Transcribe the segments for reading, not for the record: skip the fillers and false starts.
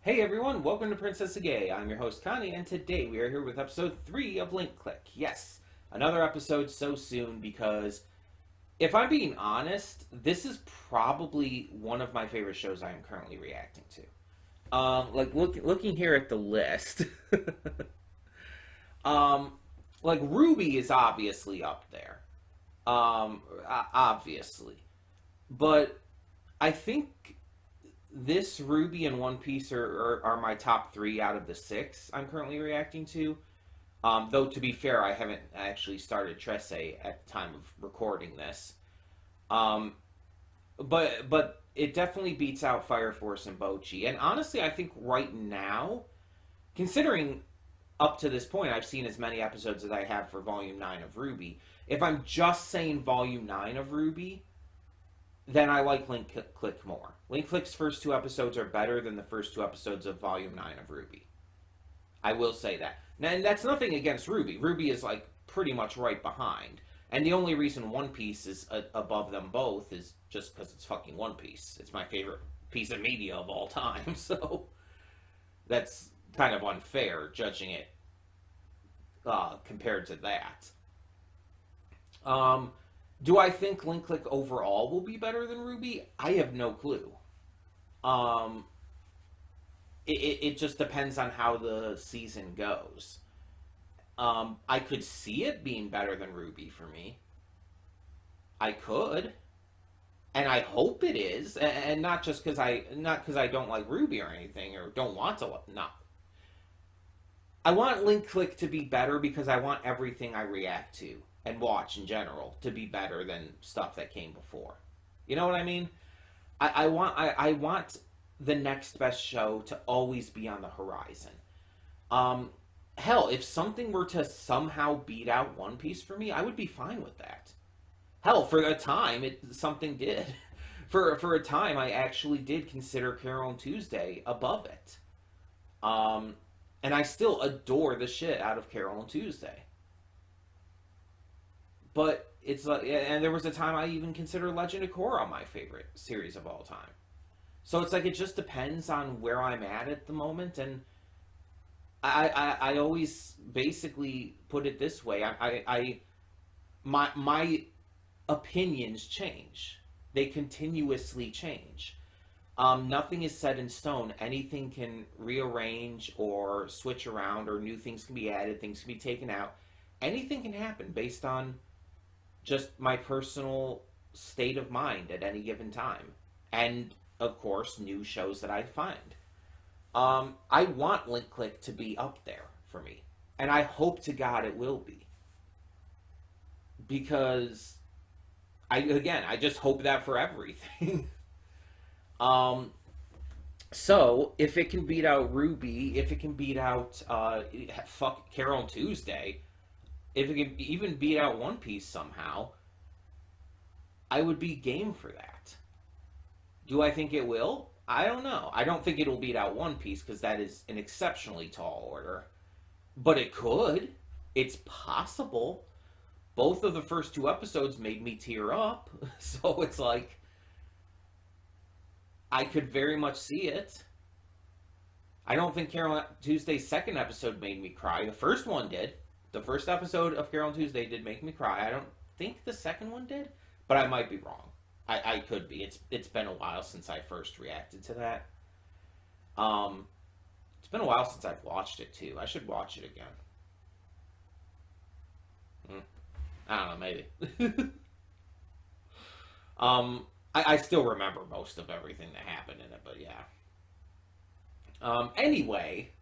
Hey everyone, welcome to Princess Gay. I'm your host Connie, and today we are here with episode 3 of Link Click. Yes, another episode so soon because, if I'm being honest, this is probably one of my favorite shows I am currently reacting to. Looking here at the list, um, like Ruby is obviously up there, obviously, but I think this Ruby and One Piece are my top three out of the six I'm currently reacting to. Though to be fair, I haven't actually started Tresse at the time of recording this. Um, but it definitely beats out Fire Force and Bochi. And honestly, I think right now, considering up to this point, I've seen as many episodes as I have for Volume 9 of Ruby. If I'm just saying Volume 9 of Ruby, then I like Link Click more. Link Click's first two episodes are better than the first two episodes of Volume 9 of Ruby. I will say that. And that's nothing against Ruby. Ruby is like pretty much right behind. And the only reason One Piece is above them both is just because it's fucking One Piece. It's my favorite piece of media of all time. So that's kind of unfair judging it compared to that. Um, do I think Link Click overall will be better than Ruby? I have no clue. Um, it just depends on how the season goes. I could see it being better than Ruby for me. I could, and I hope it is, and not because I don't like Ruby or anything, or don't want to. Not. I want Link Click to be better because I want everything I react to and watch in general to be better than stuff that came before. You know what I mean? I want the next best show to always be on the horizon. Um, Hell, if something were to somehow beat out One Piece for me, I would be fine with that. Hell, for a time, something did. For a time, I actually did consider Carol and Tuesday above it. Um, and I still adore the shit out of Carol and Tuesday. But it's like, and there was a time I even considered Legend of Korra my favorite series of all time. So it's like it just depends on where I'm at the moment, and I always basically put it this way: my opinions change. They continuously change. Nothing is set in stone. Anything can rearrange or switch around, or new things can be added, things can be taken out. Anything can happen based on just my personal state of mind at any given time. And, of course, new shows that I find. I want Link Click to be up there for me. And I hope to God it will be. Because, I just hope that for everything. um, so, if it can beat out Ruby, if it can beat out, fuck, Carol and Tuesday, if it can even beat out One Piece somehow, I would be game for that. Do I think it will? I don't know. I don't think it'll beat out One Piece because that is an exceptionally tall order. But it could. It's possible. Both of the first two episodes made me tear up. So it's like, I could very much see it. I don't think Carol Tuesday's second episode made me cry. The first one did. The first episode of Carol Tuesday did make me cry. I don't think the second one did, but I might be wrong. I could be. It's been a while since I first reacted to that. Um, it's been a while since I've watched it too. I should watch it again. Hmm. I don't know, maybe. I still remember most of everything that happened in it, but yeah. Anyway,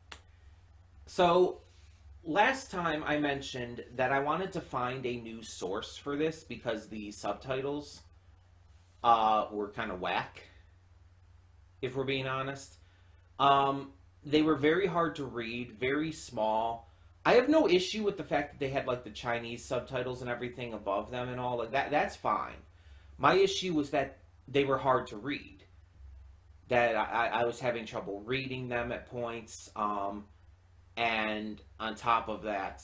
so last time I mentioned that I wanted to find a new source for this because the subtitles were kind of whack, if we're being honest. They were very hard to read, very small. I have no issue with the fact that they had like the Chinese subtitles and everything above them and all like that. That's fine. My issue was that they were hard to read. That I was having trouble reading them at points. And on top of that,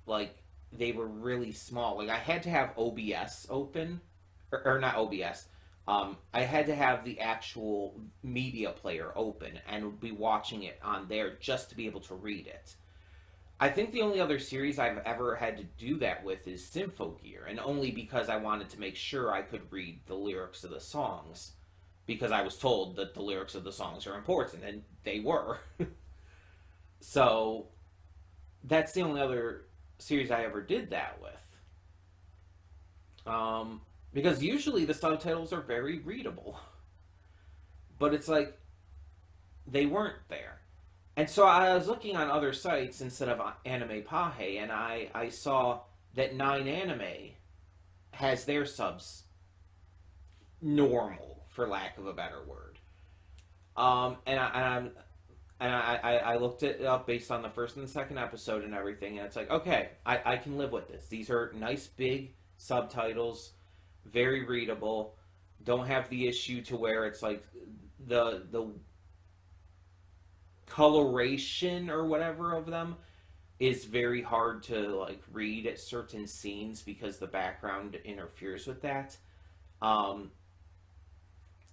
like they were really small. Like I had to have OBS open, or not OBS, I had to have the actual media player open and be watching it on there just to be able to read it. I think the only other series I've ever had to do that with is Symphogear, and only because I wanted to make sure I could read the lyrics of the songs, because I was told that the lyrics of the songs are important, and they were. So that's the only other series I ever did that with. Because usually the subtitles are very readable, but it's like they weren't there. And so I was looking on other sites instead of Anime Pahe, and I saw that 9 Anime has their subs normal, for lack of a better word. And I looked it up based on the first and the second episode and everything, and it's like, okay, I can live with this. These are nice big subtitles, very readable. Don't have the issue to where it's like the coloration or whatever of them is very hard to like read at certain scenes because the background interferes with that.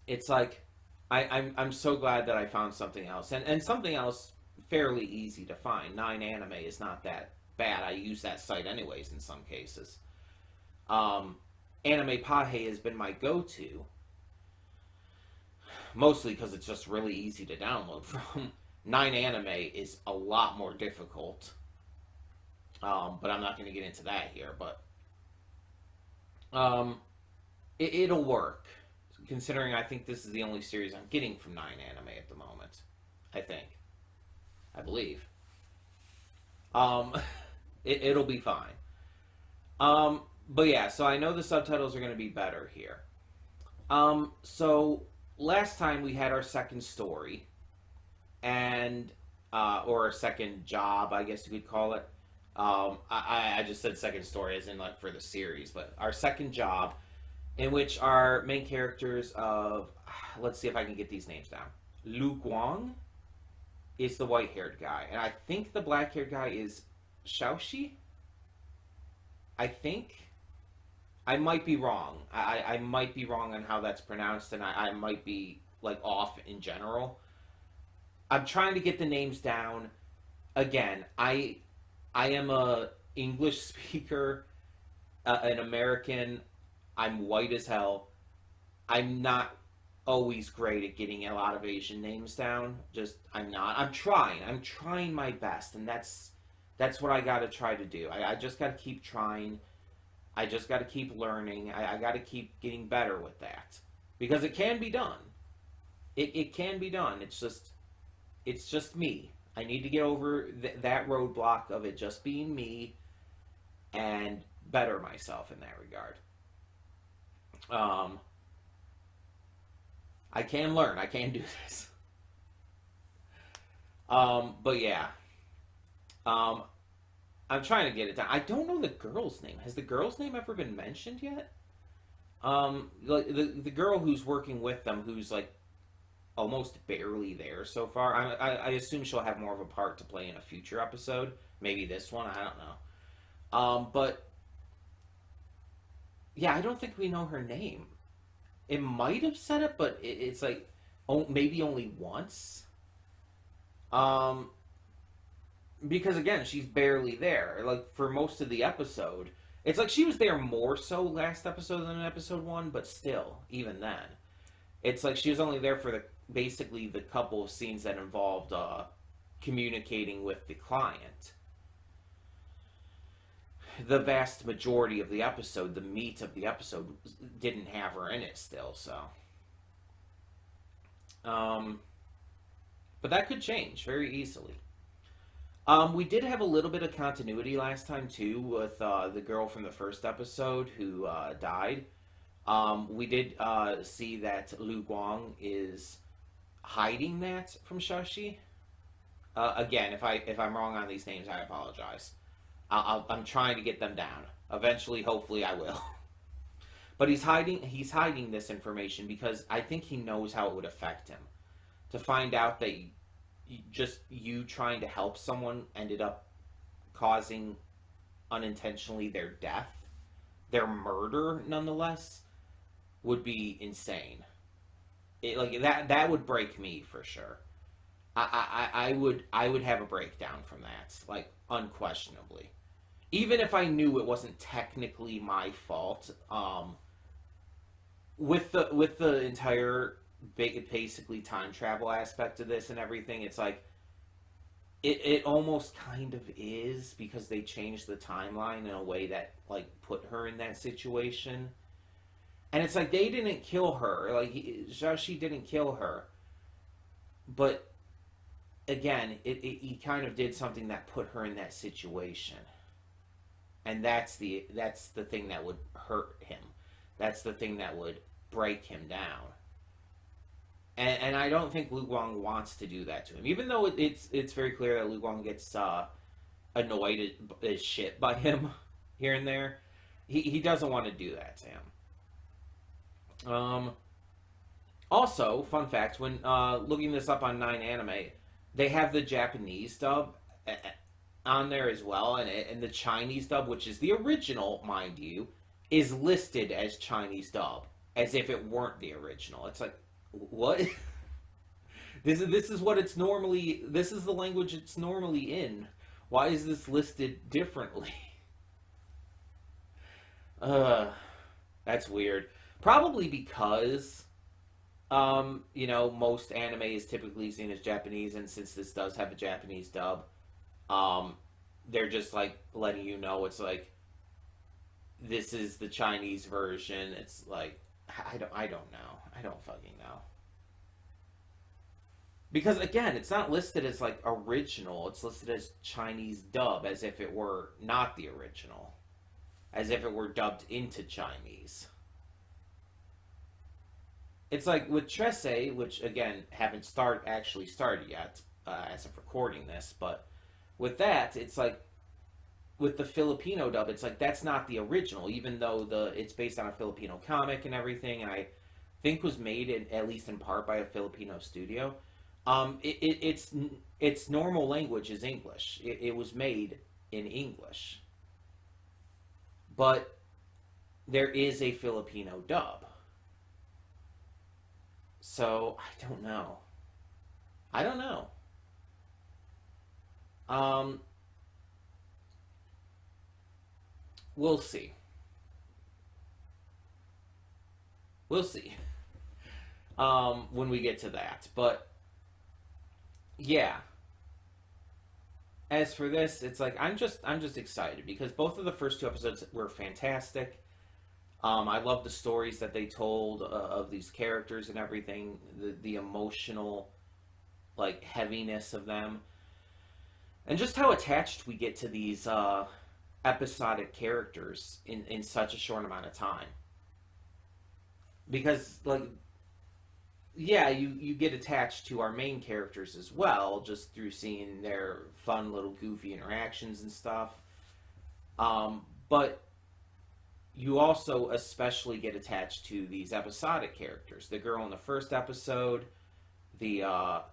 It's like I'm so glad that I found something else, and something else fairly easy to find. 9 Anime is not that bad. I use that site anyways in some cases. Anime Pahe has been my go-to, mostly because it's just really easy to download from. 9 Anime is a lot more difficult, but I'm not going to get into that here. But it'll work, considering I think this is the only series I'm getting from 9 Anime at the moment. I believe. It'll be fine. But yeah, so I know the subtitles are going to be better here. So last time we had our second story, and or a second job, I guess you could call it. I just said second story as in like for the series, but our second job, in which our main characters of, let's see if I can get these names down. Lu Guang is the white-haired guy, and I think the black-haired guy is Shaoxi. I think. I might be wrong. I might be wrong on how that's pronounced, and I might be like off in general. I'm trying to get the names down. Again, I am a English speaker, an American. I'm white as hell. I'm not always great at getting a lot of Asian names down. Just I'm not. I'm trying. I'm trying my best, and that's what I got to try to do. I just got to keep trying. I just got to keep learning. I got to keep getting better with that, because it can be done. It can be done. It's just me. I need to get over that roadblock of it just being me and better myself in that regard. I can learn. I can do this. But yeah. I'm trying to get it down. I don't know the girl's name. Has the girl's name ever been mentioned yet? Like the girl who's working with them, who's like almost barely there so far. I assume she'll have more of a part to play in a future episode. Maybe this one. I don't know. But yeah, I don't think we know her name. It might have said it, but it's like maybe only once. Because again, she's barely there. Like for most of the episode, it's like she was there more so last episode than episode 1, but still, even then, it's like she was only there for basically the couple of scenes that involved communicating with the client. The vast majority of the episode, the meat of the episode, didn't have her in it still. So, but that could change very easily. We did have a little bit of continuity last time too with the girl from the first episode who died. We did see that Lu Guang is hiding that from Shashi. Again, if I'm wrong on these names, I apologize. I'm trying to get them down. Eventually, hopefully, I will. But he's hiding this information because I think he knows how it would affect him. To find out that just you trying to help someone ended up causing unintentionally their death, their murder nonetheless, would be insane. Like that would break me for sure. I would have a breakdown from that, like unquestionably. Even if I knew it wasn't technically my fault, with the entire basically time travel aspect of this and everything, it's like it almost kind of is because they changed the timeline in a way that like put her in that situation, and it's like they didn't kill her, like Shashi didn't kill her, but again, he kind of did something that put her in that situation, and that's the thing that would hurt him. That's the thing that would break him down. And I don't think Lu Guang wants to do that to him, even though it's very clear that Lu Guang gets annoyed as shit by him here and there. He doesn't want to do that to him. Also, fun fact: when looking this up on 9 Anime, they have the Japanese dub on there as well, and the Chinese dub, which is the original, mind you, is listed as Chinese dub, as if it weren't the original. It's like, what? This is what it's normally. This is the language it's normally in. Why is this listed differently? That's weird. Probably because, most anime is typically seen as Japanese, and since this does have a Japanese dub, they're just like letting you know it's like this is the Chinese version. It's like I don't know. I don't fucking know. Because again, it's not listed as like original. It's listed as Chinese dub, as if it were not the original, as if it were dubbed into Chinese. It's like with Tresse, which again haven't actually started yet as of recording this, but with that, it's like with the Filipino dub, it's like that's not the original, even though it's based on a Filipino comic and everything, and I think was made at least in part by a Filipino studio. Its normal language is English. It was made in English, but there is a Filipino dub. So I don't know. I don't know. We'll see. We'll see. When we get to that, but yeah. As for this, it's like I'm just excited because both of the first 2 episodes were fantastic. I love the stories that they told of these characters and everything, the emotional, like, heaviness of them, and just how attached we get to these episodic characters in such a short amount of time. Because, like, yeah, you get attached to our main characters as well, just through seeing their fun little goofy interactions and stuff. But you also especially get attached to these episodic characters. The girl in the first episode, the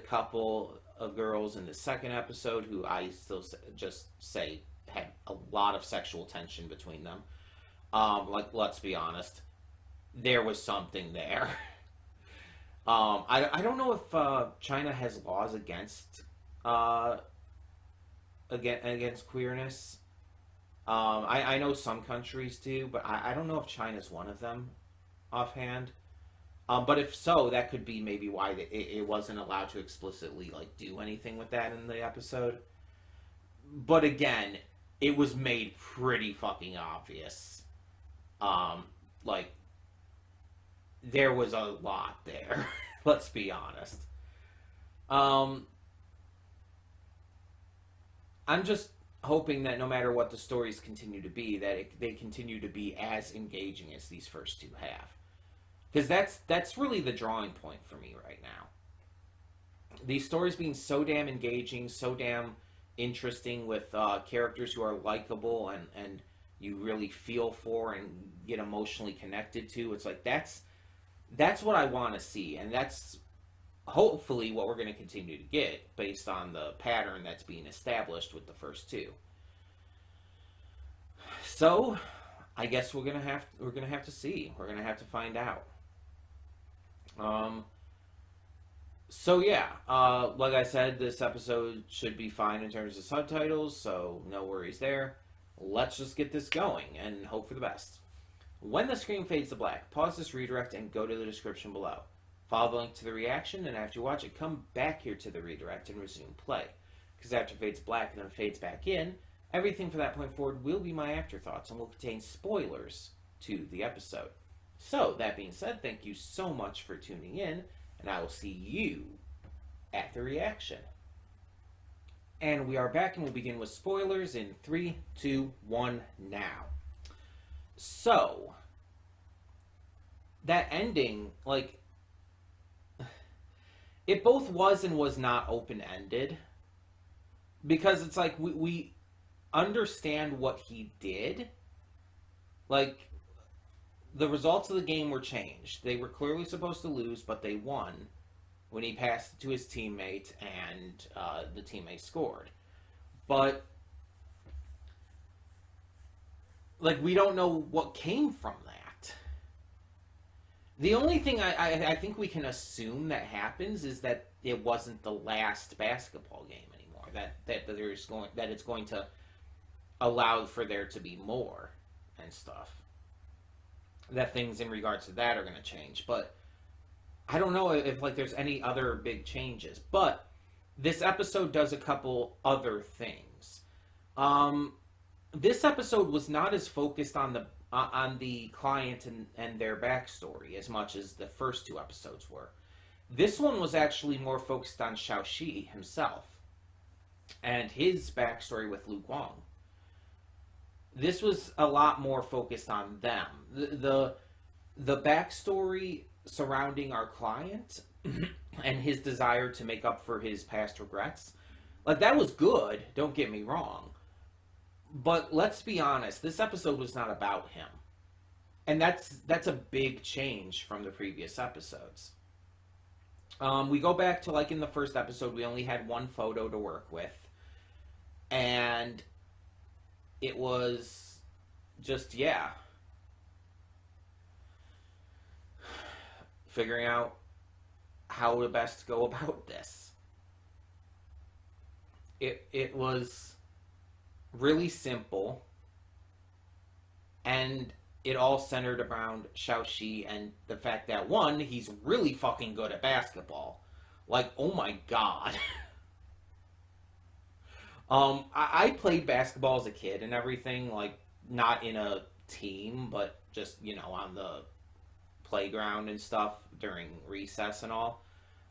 couple of girls in the second episode, who I still just say had a lot of sexual tension between them. Like, let's be honest, there was something there. I don't know if China has laws against queerness. I know some countries do, but I don't know if China's one of them offhand. But if so, that could be maybe why it wasn't allowed to explicitly like do anything with that in the episode. But again, it was made pretty fucking obvious. Like, there was a lot there. Let's be honest. I'm just hoping that no matter what the stories continue to be, that they continue to be as engaging as these first 2 have. Because that's really the drawing point for me right now. These stories being so damn engaging, so damn interesting, with characters who are likable and you really feel for and get emotionally connected to. It's like that's what I want to see, and that's hopefully what we're going to continue to get based on the pattern that's being established with the first 2. So, I guess we're gonna have to see. We're gonna have to find out. Um, so yeah, like I said, this episode should be fine in terms of subtitles, so no worries there. Let's just get this going and hope for the best. When the screen fades to black, pause this redirect and go to the description below. Follow the link to the reaction, and after you watch it, come back here to the redirect and resume play. Because after it fades black and then fades back in, everything from that point forward will be my afterthoughts and will contain spoilers to the episode. So, that being said, thank you so much for tuning in, and I will see you at the reaction. And we are back, and we'll begin with spoilers in 3, 2, 1, now. So, that ending, like, it both was and was not open-ended. Because it's like, we understand what he did. Like, the results of the game were changed. They were clearly supposed to lose, but they won when he passed it to his teammate and the teammate scored. But, like, we don't know what came from that. The only thing I think we can assume that happens is that it wasn't the last basketball game anymore. That it's going to allow for there to be more and stuff. That things in regards to that are going to change. But I don't know if like there's any other big changes. But this episode does a couple other things. This episode was not as focused on the client and their backstory as much as the first two episodes were. This one was actually more focused on Xiaoxi himself and his backstory with Lu Guang. This was a lot more focused on them. The backstory surrounding our client and his desire to make up for his past regrets, like, that was good, don't get me wrong. But let's be honest, this episode was not about him. And that's a big change from the previous episodes. We go back to, like, in the first episode, we only had one photo to work with. And it was just, yeah, figuring out how to best go about this. It was really simple, and it all centered around Xiaoxi and the fact that, one, he's really fucking good at basketball. Like, oh my god. I played basketball as a kid and everything, like, not in a team, but just, you know, on the playground and stuff during recess and all.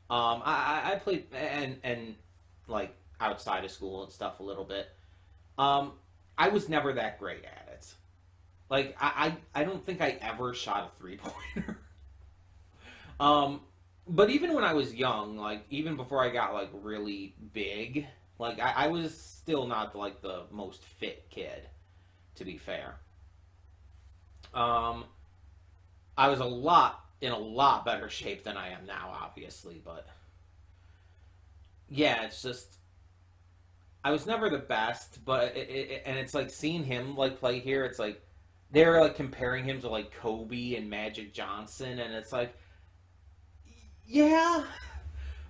I played, and, like, outside of school and stuff a little bit. I was never that great at it. Like, I don't think I ever shot a three-pointer. But even when I was young, like, even before I got, like, really big, like, I was still not, like, the most fit kid, to be fair. I was in a lot better shape than I am now, obviously, but yeah, it's just, I was never the best, but and it's like seeing him, like, play here, it's like, they're, like, comparing him to, like, Kobe and Magic Johnson, and it's like, yeah,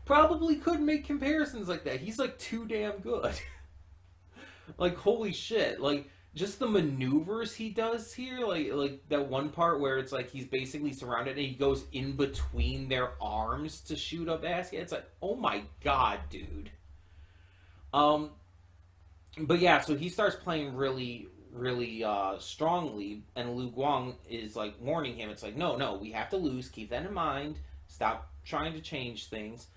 probably could make comparisons like that. He's, like, too damn good. Like, holy shit. Like, just the maneuvers he does here, like that one part where it's like he's basically surrounded and he goes in between their arms to shoot a basket. It's like, oh my god, dude. But yeah, so he starts playing really, really strongly, and Lu Guang is, like, warning him. It's like, no, we have to lose. Keep that in mind. Stop trying to change things.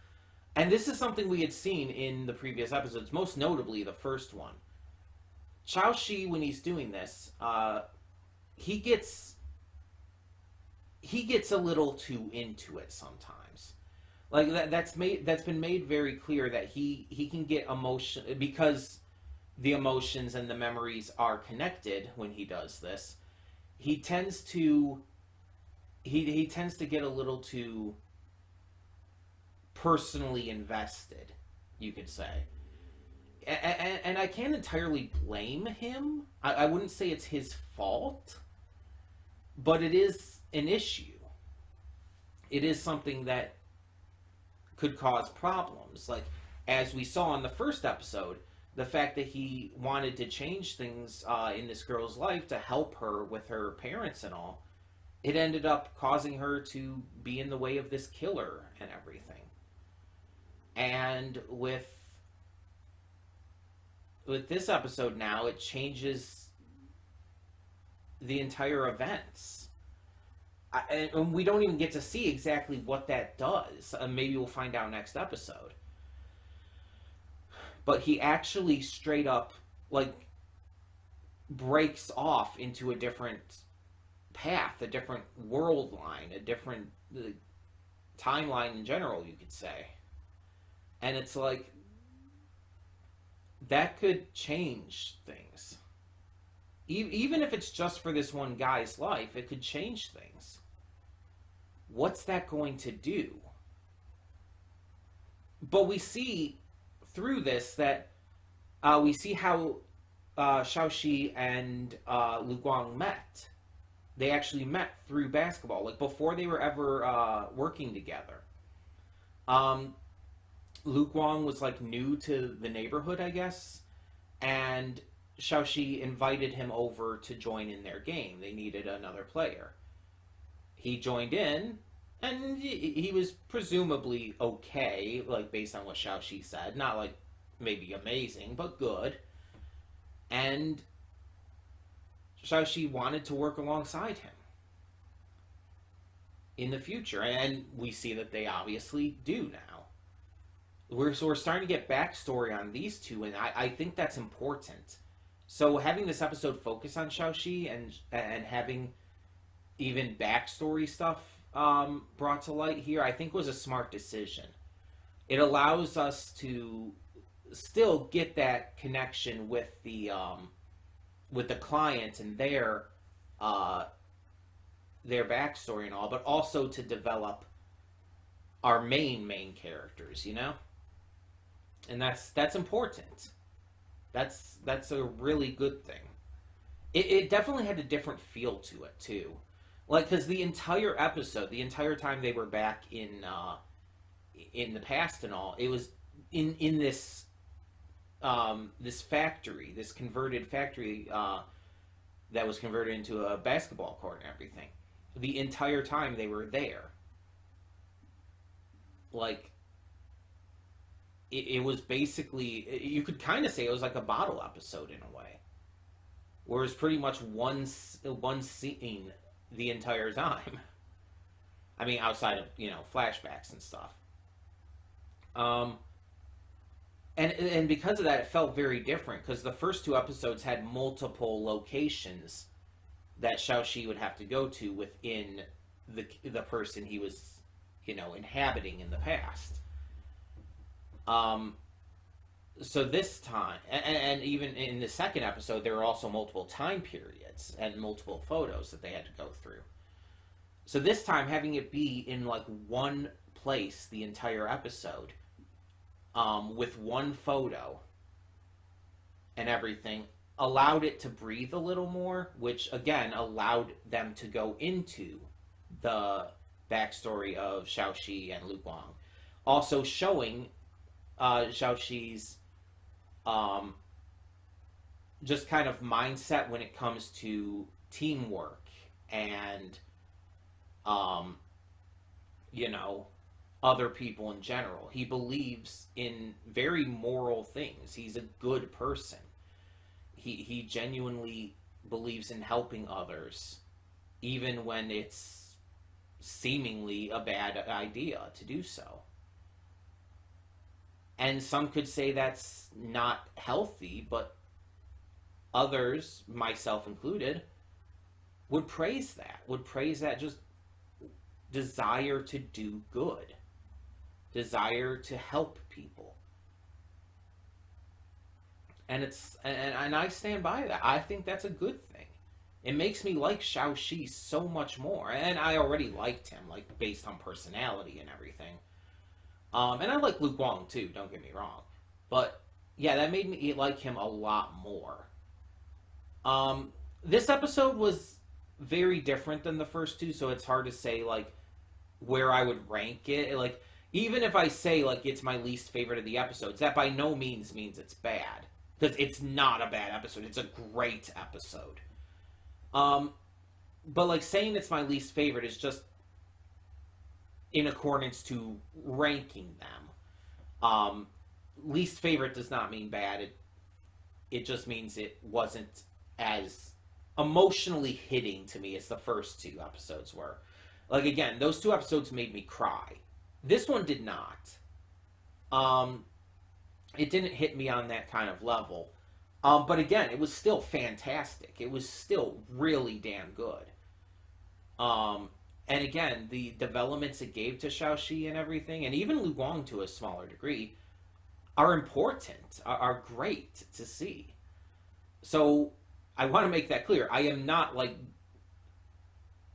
And this is something we had seen in the previous episodes, most notably the first one. Xiaoxi, when he's doing this, he gets a little too into it sometimes. Like, that's been made very clear that he can get emotion, because the emotions and the memories are connected when he does this. He tends to get a little too personally invested, you could say. And I can't entirely blame him. I wouldn't say it's his fault. but it is an issue. It is something that could cause problems. Like, as we saw in the first episode, the fact that he wanted to change things in this girl's life to help her with her parents and all, it ended up causing her to be in the way of this killer and everything. And with this episode now, it changes the entire events. And we don't even get to see exactly what that does. Maybe we'll find out next episode. But he actually straight up, like, breaks off into a different path, a different world line, a different timeline in general, you could say. And it's like, that could change things. Even if it's just for this one guy's life, it could change things. What's that going to do? But we see through this that we see how Xiaoxi and Lu Guang met. They actually met through basketball, like before they were ever working together. Lu Guang was like new to the neighborhood, I guess, and Xiaoxi invited him over to join in their game. They needed another player. He joined in, and he was presumably okay, like based on what Xiaoxi said. Not like maybe amazing, but good. And Xiaoxi wanted to work alongside him in the future, and we see that they obviously do now. We're starting to get backstory on these two, and I think that's important. So having this episode focus on Xiaoxi and having even backstory stuff brought to light here, I think was a smart decision. It allows us to still get that connection with the client and their backstory and all, but also to develop our main characters, you know? And that's important. That's a really good thing. It definitely had a different feel to it too, like because the entire episode, the entire time they were back in the past and all, it was in this this factory, this converted factory that was converted into a basketball court and everything. The entire time they were there, like. It was basically, you could kind of say it was like a bottle episode in a way, where it was pretty much one scene the entire time. I mean, outside of, flashbacks and stuff. And because of that, it felt very different, because the first two episodes had multiple locations that Xiaoxi would have to go to within the person he was, inhabiting in the past. So this time, and even in the second episode, there were also multiple time periods and multiple photos that they had to go through. So this time, having it be in like one place the entire episode, with one photo and everything, allowed it to breathe a little more, which again allowed them to go into the backstory of Xiaoxi and Lu Guang. Also showing Xiaoxi's just kind of mindset when it comes to teamwork and other people in general. He believes in very moral things. He's a good person. He genuinely believes in helping others, even when it's seemingly a bad idea to do so. And some could say that's not healthy, but others, myself included, would praise that just desire to do good, desire to help people. And I stand by that. I think that's a good thing. It makes me like Xiaoxi so much more. And I already liked him, like, based on personality and everything. And I like Lu Guang too, don't get me wrong. But yeah, that made me like him a lot more. This episode was very different than the first two, so it's hard to say like where I would rank it. Like even if I say like it's my least favorite of the episodes, that by no means means it's bad, because it's not a bad episode. It's a great episode. Um, but like saying it's my least favorite is just in accordance to ranking them. Least favorite does not mean bad. It just means it wasn't as emotionally hitting to me as the first two episodes were. Like again, those two episodes made me cry. This one did not. It didn't hit me on that kind of level. But again, it was still fantastic. It was still really damn good. And again, the developments it gave to Xiaoxi and everything, and even Lu Guang to a smaller degree, are important, are great to see. So I want to make that clear. I am not like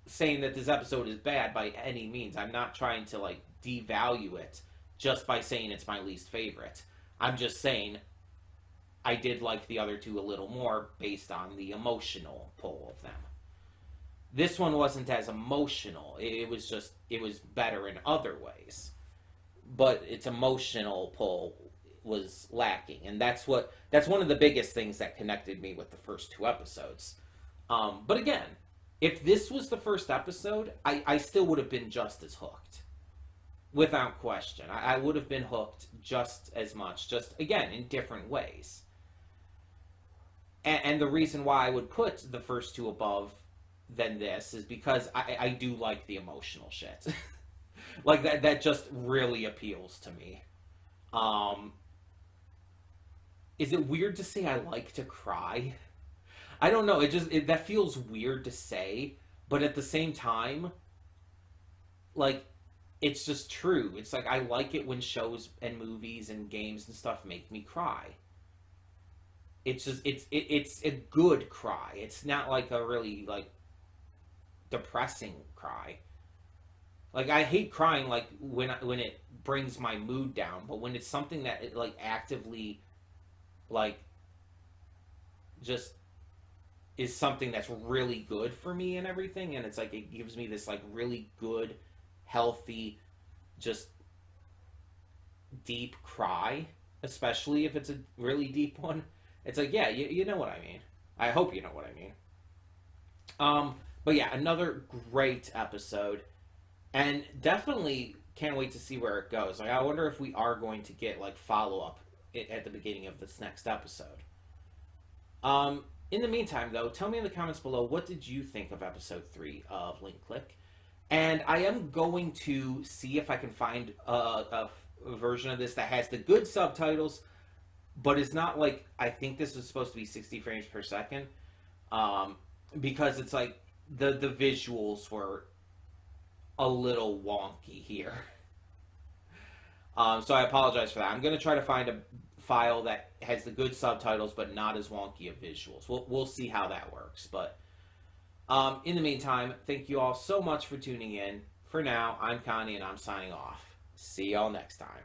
saying that this episode is bad by any means. I'm not trying to like devalue it just by saying it's my least favorite. I'm just saying I did like the other two a little more based on the emotional pull of them. This one wasn't as emotional. It was better in other ways. But its emotional pull was lacking. And that's one of the biggest things that connected me with the first two episodes. But again, if this was the first episode, I still would have been just as hooked. Without question. I would have been hooked just as much. Just, again, in different ways. And the reason why I would put the first two above than this is because I do like the emotional shit. Like that just really appeals to me. Is it weird to say I like to cry? I don't know. That feels weird to say, but at the same time, like, it's just true. It's like I like it when shows and movies and games and stuff make me cry. It's just it's a good cry. It's not like a really like depressing cry. Like I hate crying like when it brings my mood down, but when it's something that it, like actively like just is something that's really good for me and everything, and it's like it gives me this like really good, healthy, just deep cry, especially if it's a really deep one. It's like, yeah, you know what I mean. I hope you know what I mean. But yeah, another great episode, and definitely can't wait to see where it goes. Like, I wonder if we are going to get like follow up at the beginning of this next episode. In the meantime, though, tell me in the comments below, what did you think of episode 3 of Link Click? And I am going to see if I can find a version of this that has the good subtitles, but it's not like, I think this is supposed to be 60 frames per second, because it's like the visuals were a little wonky here. So I apologize for that. I'm going to try to find a file that has the good subtitles but not as wonky of visuals. We'll see how that works. But in the meantime, thank you all so much for tuning in. For now, I'm Connie and I'm signing off. See y'all next time.